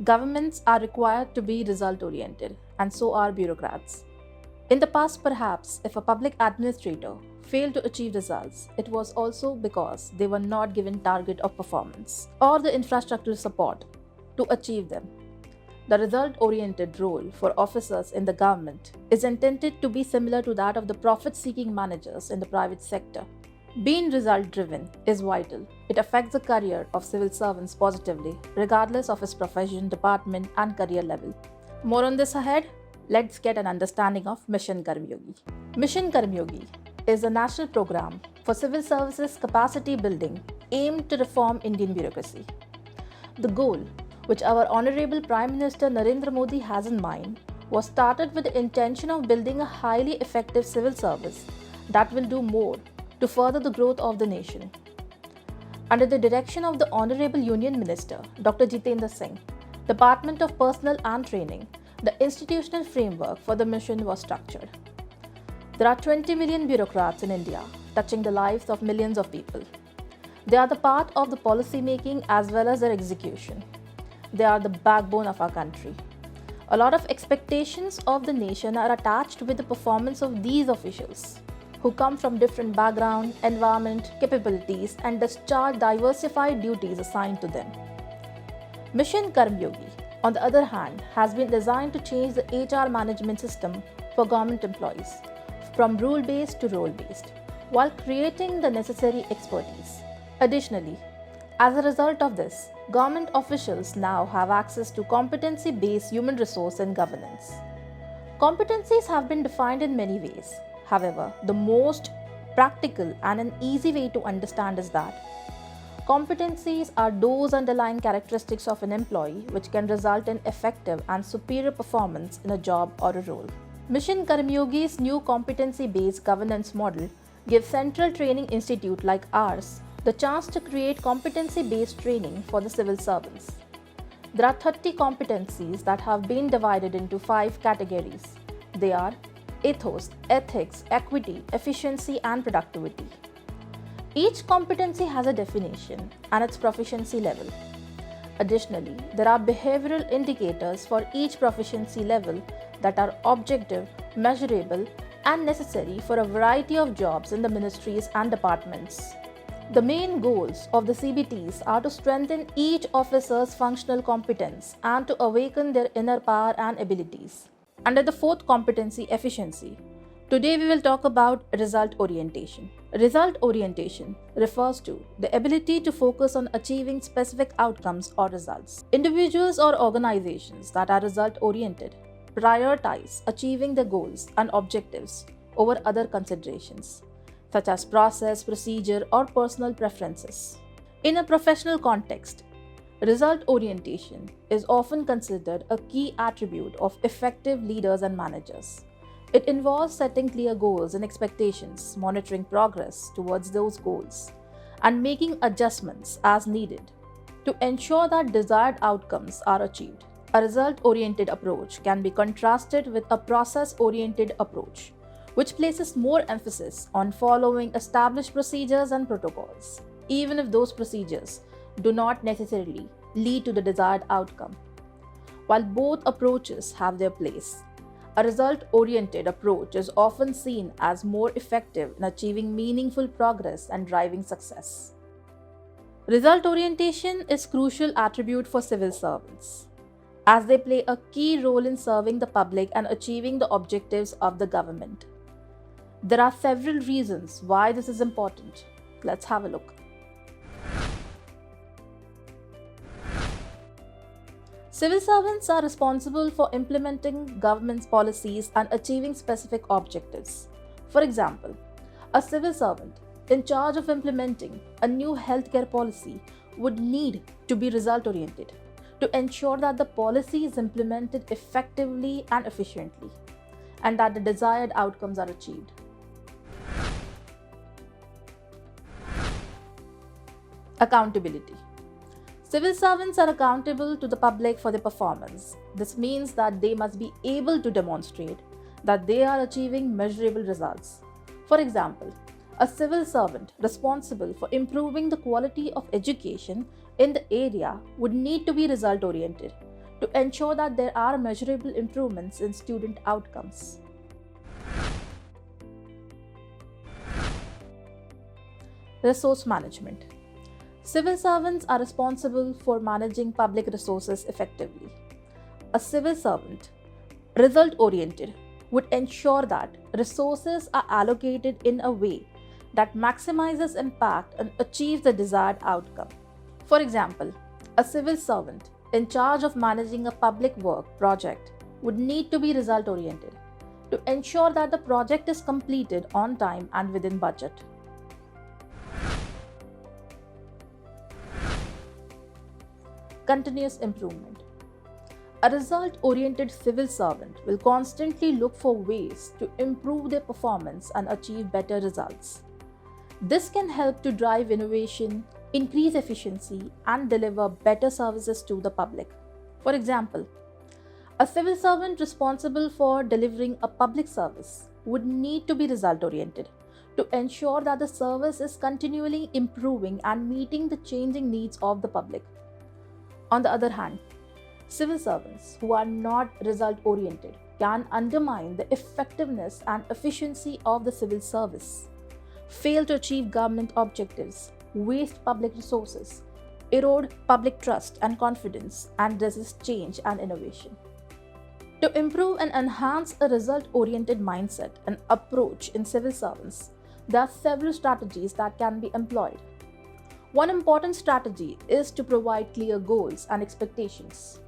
Governments are required to be result-oriented, and so are bureaucrats. In the past, perhaps, if a public administrator failed to achieve results, it was also because they were not given target of performance or the infrastructural support to achieve them. The result-oriented role for officers in the government is intended to be similar to that of the profit-seeking managers in the private sector. Being result-driven is vital. It affects the career of civil servants positively, regardless of his profession, department, and career level. More on this ahead. Let's get an understanding of MissionKarmayogi. MissionKarmayogi is a national program for civil services capacity building aimed to reform Indian bureaucracy. The goal, which our Honorable Prime Minister Narendra Modi has in mind, was started with the intention of building a highly effective civil service that will do more to further the growth of the nation. Under the direction of the Honorable Union Minister, Dr. Jitendra Singh, Department of Personnel and Training, the institutional framework for the mission was structured. There are 20 million bureaucrats in India, touching the lives of millions of people. They are the part of the policy making as well as their execution. They are the backbone of our country. A lot of expectations of the nation are attached with the performance of these officials, who come from different background, environment, capabilities, and discharge diversified duties assigned to them. MissionKarmayogi, on the other hand, has been designed to change the HR management system for government employees from rule-based to role-based, while creating the necessary expertise. Additionally, as a result of this, government officials now have access to competency-based human resource and governance. Competencies have been defined in many ways. However, the most practical and an easy way to understand is that competencies are those underlying characteristics of an employee which can result in effective and superior performance in a job or a role. MissionKarmayogi's new competency-based governance model gives central training institute like ours the chance to create competency-based training for the civil servants. There are 30 competencies that have been divided into 5 categories. They are ethos, ethics, equity, efficiency, and productivity. Each competency has a definition and its proficiency level. Additionally, there are behavioral indicators for each proficiency level that are objective, measurable, and necessary for a variety of jobs in the ministries and departments. The main goals of the CBTs are to strengthen each officer's functional competence and to awaken their inner power and abilities. Under the 4th competency, efficiency, today we will talk about result orientation. Result orientation refers to the ability to focus on achieving specific outcomes or results. Individuals or organizations that are result oriented prioritize achieving their goals and objectives over other considerations, such as process, procedure, or personal preferences. In a professional context, result orientation is often considered a key attribute of effective leaders and managers. It involves setting clear goals and expectations, monitoring progress towards those goals, and making adjustments as needed to ensure that desired outcomes are achieved. A result-oriented approach can be contrasted with a process-oriented approach, which places more emphasis on following established procedures and protocols, even if those procedures do not necessarily lead to the desired outcome. While both approaches have their place, a result-oriented approach is often seen as more effective in achieving meaningful progress and driving success. Result orientation is a crucial attribute for civil servants, as they play a key role in serving the public and achieving the objectives of the government. There are several reasons why this is important. Let's have a look. Civil servants are responsible for implementing government's policies and achieving specific objectives. For example, a civil servant in charge of implementing a new healthcare policy would need to be result-oriented to ensure that the policy is implemented effectively and efficiently, and that the desired outcomes are achieved. Accountability. Civil servants are accountable to the public for their performance. This means that they must be able to demonstrate that they are achieving measurable results. For example, a civil servant responsible for improving the quality of education in the area would need to be result-oriented to ensure that there are measurable improvements in student outcomes. Resource management. Civil servants are responsible for managing public resources effectively. A civil servant, result-oriented, would ensure that resources are allocated in a way that maximizes impact and achieves the desired outcome. For example, a civil servant in charge of managing a public work project would need to be result-oriented to ensure that the project is completed on time and within budget. Continuous improvement. A result-oriented civil servant will constantly look for ways to improve their performance and achieve better results. This can help to drive innovation, increase efficiency, and deliver better services to the public. For example, a civil servant responsible for delivering a public service would need to be result-oriented to ensure that the service is continually improving and meeting the changing needs of the public. On the other hand, civil servants who are not result-oriented can undermine the effectiveness and efficiency of the civil service, fail to achieve government objectives, waste public resources, erode public trust and confidence, and resist change and innovation. To improve and enhance a result-oriented mindset and approach in civil servants, there are several strategies that can be employed. One important strategy is to provide clear goals and expectations.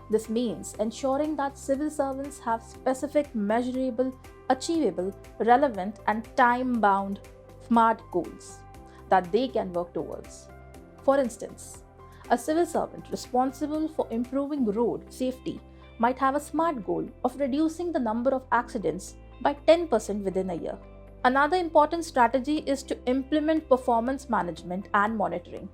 This means ensuring that civil servants have specific, measurable, achievable, relevant, and time-bound SMART goals that they can work towards. For instance, a civil servant responsible for improving road safety might have a SMART goal of reducing the number of accidents by 10% within a year. Another important strategy is to implement performance management and monitoring.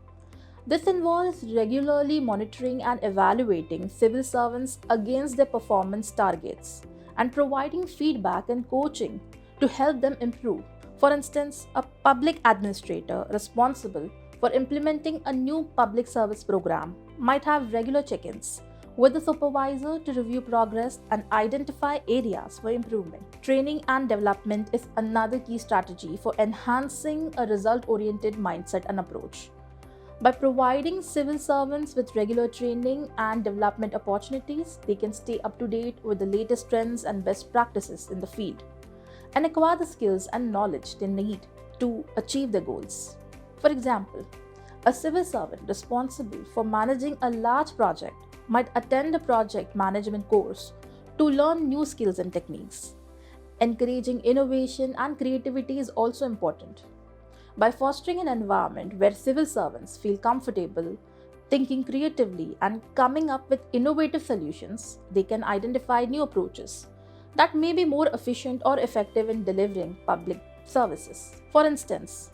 This involves regularly monitoring and evaluating civil servants against their performance targets and providing feedback and coaching to help them improve. For instance, a public administrator responsible for implementing a new public service program might have regular check-ins with the supervisor to review progress and identify areas for improvement. Training and development is another key strategy for enhancing a result-oriented mindset and approach. By providing civil servants with regular training and development opportunities, they can stay up to date with the latest trends and best practices in the field and acquire the skills and knowledge they need to achieve their goals. For example, a civil servant responsible for managing a large project might attend a project management course to learn new skills and techniques. Encouraging innovation and creativity is also important. By fostering an environment where civil servants feel comfortable, thinking creatively, and coming up with innovative solutions, they can identify new approaches that may be more efficient or effective in delivering public services. For instance,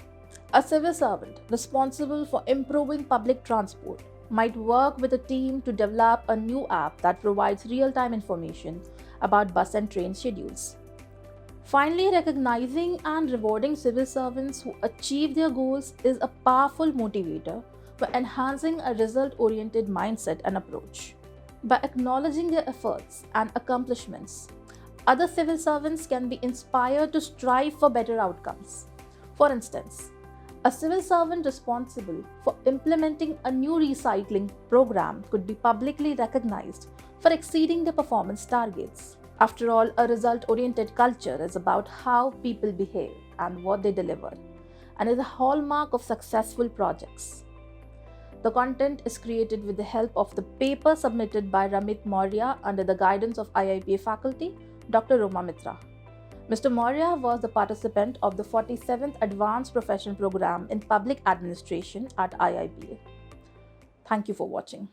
a civil servant responsible for improving public transport might work with a team to develop a new app that provides real-time information about bus and train schedules. Finally, recognizing and rewarding civil servants who achieve their goals is a powerful motivator for enhancing a result-oriented mindset and approach. By acknowledging their efforts and accomplishments, other civil servants can be inspired to strive for better outcomes. For instance, a civil servant responsible for implementing a new recycling program could be publicly recognized for exceeding their performance targets. After all, a result-oriented culture is about how people behave and what they deliver, and is a hallmark of successful projects. The content is created with the help of the paper submitted by Ramit Maurya under the guidance of IIPA faculty, Dr. Roma Mitra. Mr. Maurya was the participant of the 47th Advanced Professional Program in Public Administration at IIPA. Thank you for watching.